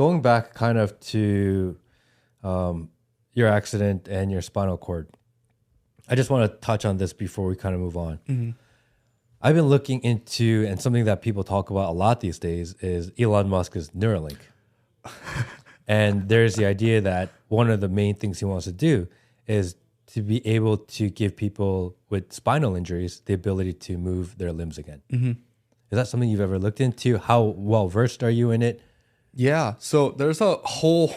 going back kind of to your accident and your spinal cord, I just want to touch on this before we kind of move on. Mm-hmm. I've been looking into, and something that people talk about a lot these days is Elon Musk's Neuralink. And there's the idea that one of the main things he wants to do is to be able to give people with spinal injuries the ability to move their limbs again. Mm-hmm. Is that something you've ever looked into? How well versed are you in it? Yeah. So there's a whole.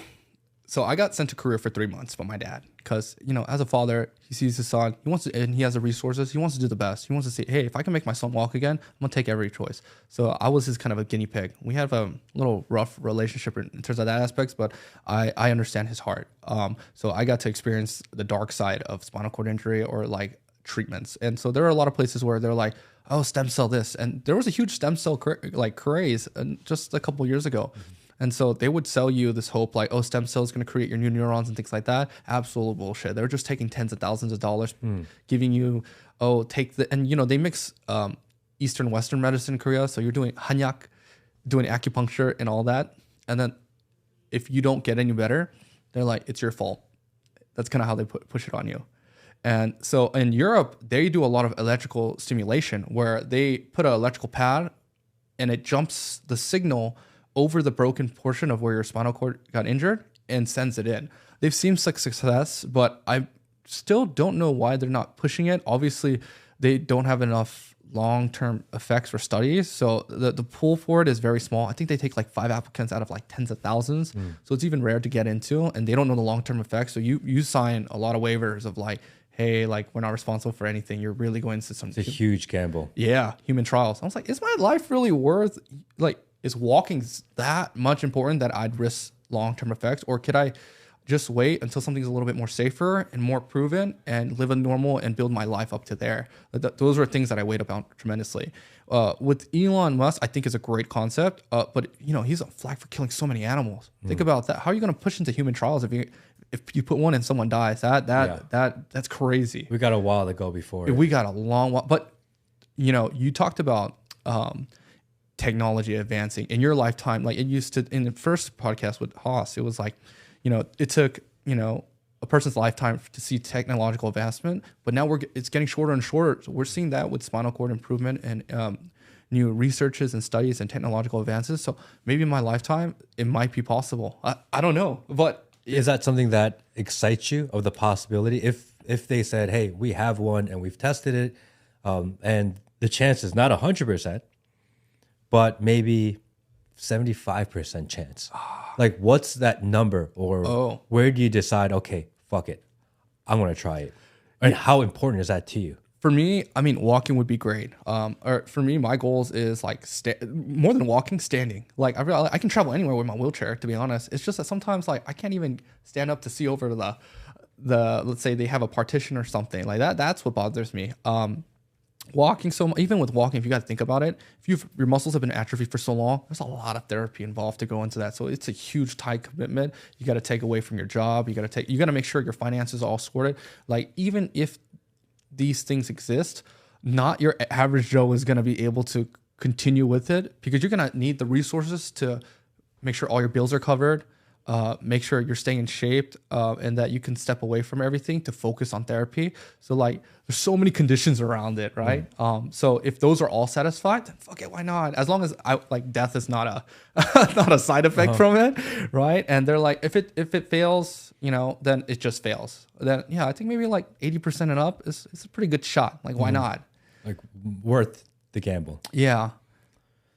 So I got sent to Korea for 3 months by my dad because, you know, as a father, he sees his son, he wants to, and he has the resources. He wants to do the best. He wants to say, hey, if I can make my son walk again, I'm going to take every choice. So I was his kind of a guinea pig. We have a little rough relationship in terms of that aspects, but I understand his heart. So I got to experience the dark side of spinal cord injury or like treatments. And so there are a lot of places where they're like, oh, stem cell this. And there was a huge stem cell craze just a couple years ago. And so they would sell you this hope like, oh, stem cells going to create your new neurons and things like that. Absolute bullshit. They're just taking tens of thousands of dollars, giving you, and you know, they mix Eastern Western medicine in Korea. So you're doing hanyak, doing acupuncture and all that. And then if you don't get any better, they're like, it's your fault. That's kind of how they push it on you. And so in Europe, they do a lot of electrical stimulation where they put an electrical pad and it jumps the signal over the broken portion of where your spinal cord got injured and sends it in. They've seen success, but I still don't know why they're not pushing it. Obviously, they don't have enough long-term effects for studies. So the pool for it is very small. I think they take like 5 applicants out of like tens of thousands. So it's even rare to get into, and they don't know the long-term effects. So you sign a lot of waivers of like, hey, like we're not responsible for anything. You're really going into some... It's a huge gamble. Yeah, human trials. I was like, is my life really worth... like, is walking that much important that I'd risk long-term effects? Or could I just wait until something's a little bit more safer and more proven and live a normal and build my life up to there? Those are things that I weighed about tremendously. With Elon Musk, I think is a great concept, but you know, he's a flag for killing so many animals. Think about that. How are you going to push into human trials if you put one and someone dies? That's crazy. We got a while to go before. We got a long while. But you know, you talked about technology advancing in your lifetime. Like it used to in the first podcast with Haas, it was like, you know, it took, you know, a person's lifetime to see technological advancement, but now it's getting shorter and shorter. So we're seeing that with spinal cord improvement and new researches and studies and technological advances. So maybe in my lifetime, it might be possible. I don't know, but is that something that excites you of the possibility? If they said, hey, we have one and we've tested it, and the chance is not 100%, but maybe 75% chance. Like, what's that number? Or where do you decide, okay, fuck it, I'm going to try it? And how important is that to you? For me, I mean, walking would be great. Or for me, my goals is like more than walking, standing. Like I can travel anywhere with my wheelchair, to be honest. It's just that sometimes like I can't even stand up to see over the let's say they have a partition or something like that. That's what bothers me. Walking, so even with walking, if you got to think about it, if your muscles have been atrophied for so long, there's a lot of therapy involved to go into that. So it's a huge time commitment. You got to take away from your job. You got to make sure your finances are all sorted. Like even if these things exist, not your average Joe is going to be able to continue with it because you're going to need the resources to make sure all your bills are covered, make sure you're staying in shape, and that you can step away from everything to focus on therapy. So like there's so many conditions around it, right? So if those are all satisfied, then fuck it, why not? As long as death is not a not a side effect from it, right? And they're like, if it fails, you know, then it just fails. Then yeah, I think maybe like 80% and up is a pretty good shot. Like why not? Like worth the gamble. Yeah.